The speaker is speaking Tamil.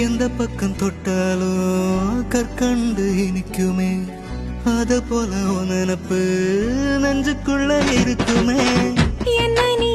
எந்த பக்கம் தொட்டாலும் கற்கண்டு இனிக்குமே, அத போல நினப்பு நெஞ்சுக்குள்ள இருக்குமே. என்ன நீ